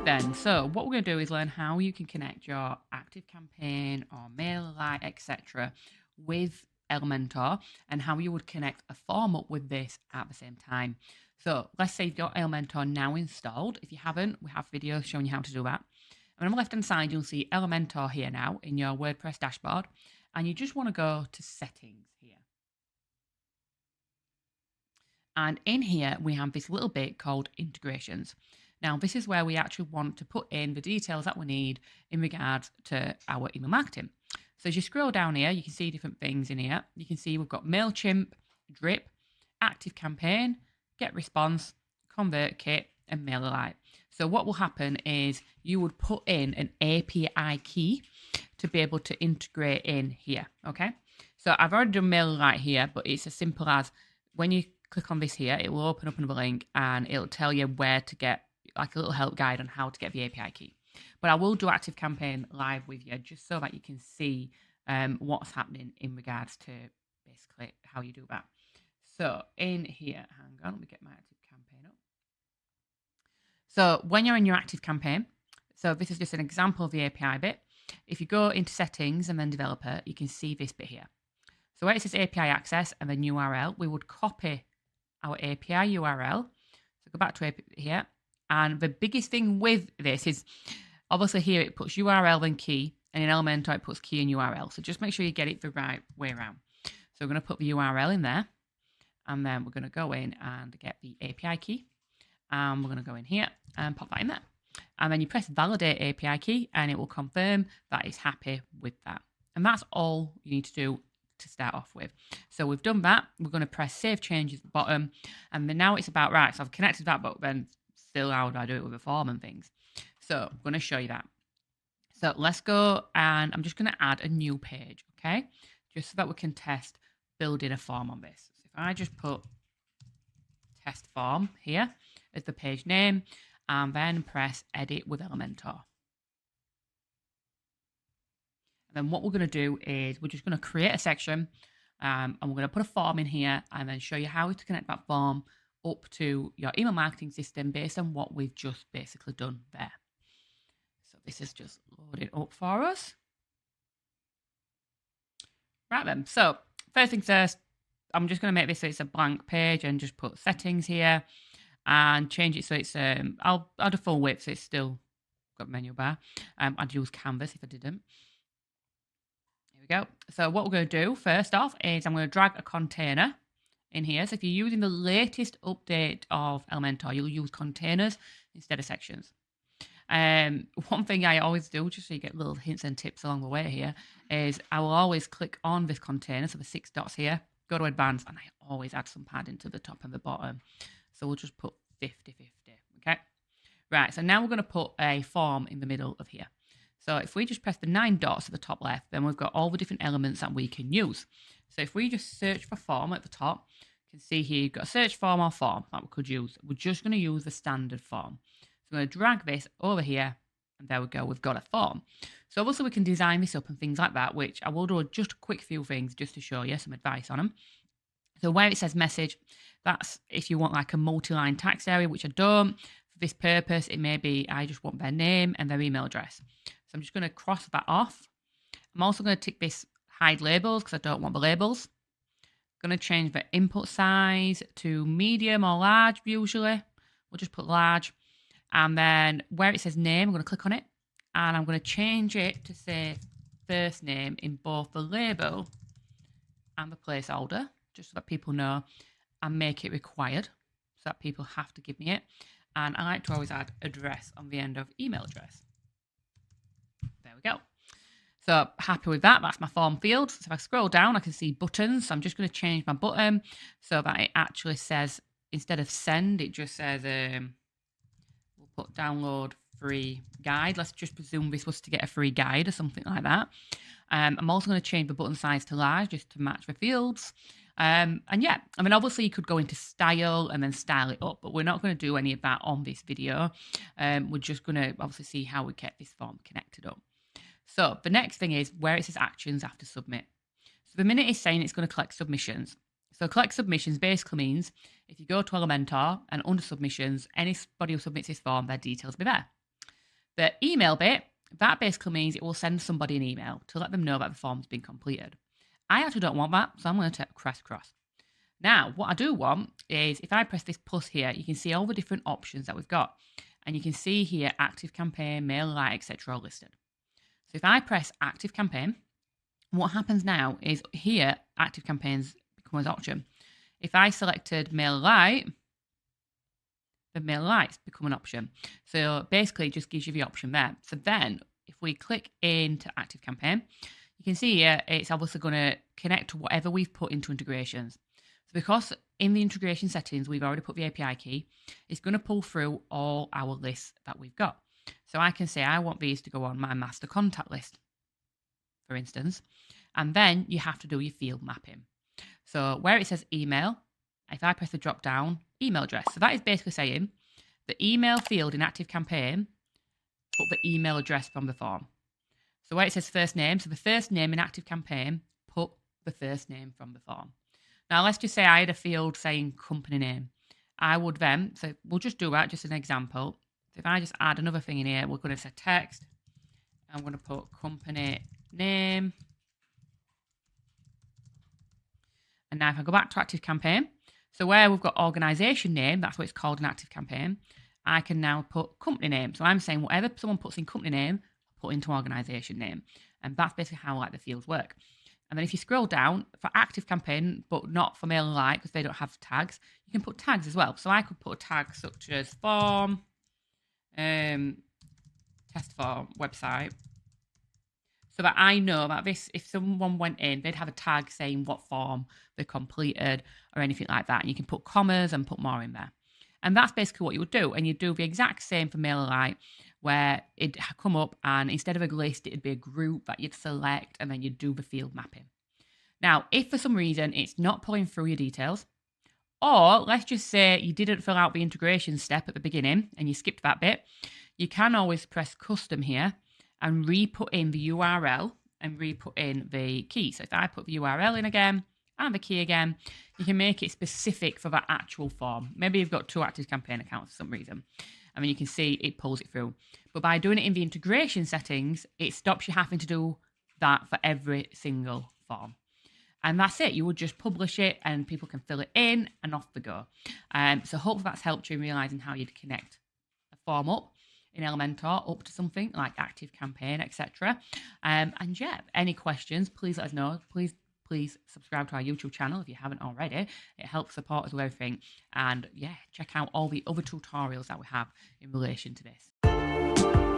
then. So what we're going to do is learn how you can connect your Activecampaign or Mailerlite, etc. with Elementor and how you would connect a form up with this at the same time. So let's say you've got Elementor now installed. If you haven't, we have videos showing you how to do that. And on the left-hand side, you'll see Elementor here now in your WordPress dashboard. And you just want to go to Settings here. And in here, we have this little bit called Integrations. Now, this is where we actually want to put in the details that we need in regards to our email marketing. So as you scroll down here, you can see different things in here. You can see we've got MailChimp, Drip, Activecampaign, GetResponse, ConvertKit, and Mailerlite. So what will happen is you would put in an API key to be able to integrate in here, okay? So I've already done Mailerlite here, but it's as simple as when you click on this here, it will open up another link and it'll tell you where to get like a little help guide on how to get the API key. But I will do Activecampaign live with you just so that you can see what's happening in regards to basically how you do that. So in here, hang on, let me get my Activecampaign up. So when you're in your Activecampaign, so this is just an example of the API bit. If you go into settings and then developer, you can see this bit here. So where it says API access and then URL, we would copy our API URL. So go back to API here. And the biggest thing with this is obviously here it puts URL and key, and in Elementor it puts key and URL. So just make sure you get it the right way around. So we're going to put the URL in there, and then we're going to go in and get the API key. And we're going to go in here and pop that in there. And then you press validate API key, and it will confirm that it's happy with that. And that's all you need to do to start off with. So we've done that. We're going to press save changes at the bottom, and then now it's about right. So I've connected that, but then still how do I do it with a form and things? So I'm going to show you that. So let's go, and I'm just going to add a new page, okay? Just so that we can test building a form on this. So if I just put test form here as the page name, and then press edit with Elementor. And then what we're going to do is we're just going to create a section, and we're going to put a form in here and then show you how to connect that form up to your email marketing system based on what we've just basically done there. So this is just loaded up for us. Right then, so first things first, I'm just going to make this so it's a blank page and just put settings here and change it so it's, I'll add a full width so it's still got menu bar. I'd use Canvas if I didn't. Here we go. So what we're going to do first off is I'm going to drag a container in here. So if you're using the latest update of Elementor, you'll use containers instead of sections. One thing I always do, just so you get little hints and tips along the way here, is I will always click on this container, so the 6 dots here, go to advanced, and I always add some padding to the top and the bottom. So we'll just put 50-50, okay? Right, so now we're going to put a form in the middle of here. So if we just press the 9 dots at the top left, then we've got all the different elements that we can use. So if we just search for form at the top, you can see here you've got a search form or form that we could use. We're just going to use the standard form. So I'm going to drag this over here, and there we go, we've got a form. So obviously we can design this up and things like that, which I will do just a quick few things just to show you some advice on them. So where it says message, that's if you want like a multi-line text area, which I don't. For this purpose, it may be I just want their name and their email address. So I'm just going to cross that off. I'm also going to tick this hide labels because I don't want the labels. I'm going to change the input size to medium or large usually. We'll just put large. And then where it says name, I'm going to click on it. And I'm going to change it to say first name in both the label and the placeholder, just so that people know, and make it required so that people have to give me it. And I like to always add address on the end of email address. There we go. So happy with that. That's my form field. So if I scroll down, I can see buttons. So I'm just going to change my button so that it actually says, instead of send, it just says, we'll put download free guide. Let's just presume this was to get a free guide or something like that. I'm also going to change the button size to large just to match the fields. And yeah, I mean, obviously you could go into style and then style it up, but we're not going to do any of that on this video. We're just going to obviously see how we get this form connected up. So the next thing is where it says actions after submit. So the minute it's saying it's going to collect submissions. So collect submissions basically means if you go to Elementor and under submissions, anybody who submits this form, their details will be there. The email bit, that basically means it will send somebody an email to let them know that the form's been completed. I actually don't want that, so I'm going to press cross. Now, what I do want is if I press this plus here, you can see all the different options that we've got. And you can see here Activecampaign, Mailerlite, etc. are listed. So if I press Activecampaign, what happens now is here Activecampaigns become an option. If I selected Mailerlite, the Mailerlites become an option. So basically it just gives you the option there. So then if we click into Activecampaign, you can see here it's obviously going to connect to whatever we've put into integrations. So because in the integration settings, we've already put the API key, it's going to pull through all our lists that we've got. So I can say I want these to go on my master contact list, for instance, and then you have to do your field mapping. So where it says email, if I press the drop down, email address. So that is basically saying the email field in Activecampaign, put the email address from the form. So where it says first name, so the first name in Activecampaign, put the first name from the form. Now, let's just say I had a field saying company name. I would then, so we'll just do that, just an example. So if I just add another thing in here, we're going to say text. I'm going to put company name. And now if I go back to Activecampaign, so where we've got organization name, that's what it's called in Activecampaign, I can now put company name. So I'm saying whatever someone puts in company name, put into organization name. And that's basically how like the fields work. And then if you scroll down for Activecampaign, but not for Mailerlite because they don't have tags, you can put tags as well. So I could put a tag such as form, test form, website, so that I know that this, if someone went in, they'd have a tag saying what form they completed or anything like that. And you can put commas and put more in there. And that's basically what you would do. And you'd do the exact same for Mailerlite, where it'd come up and instead of a list, it'd be a group that you'd select and then you'd do the field mapping. Now, if for some reason it's not pulling through your details, or let's just say you didn't fill out the integration step at the beginning and you skipped that bit, you can always press custom here and re-put in the URL and re-put in the key. So if I put the URL in again and the key again, you can make it specific for that actual form. Maybe you've got two Activecampaign accounts for some reason. And then you can see it pulls it through. But by doing it in the integration settings, it stops you having to do that for every single form. And that's it. You would just publish it and people can fill it in and off they go. So hopefully that's helped you in realizing how you'd connect a form up in Elementor up to something like Activecampaign, etc. And yeah, any questions, please let us know. Please subscribe to our YouTube channel if you haven't already. It helps support us with everything. And yeah, check out all the other tutorials that we have in relation to this.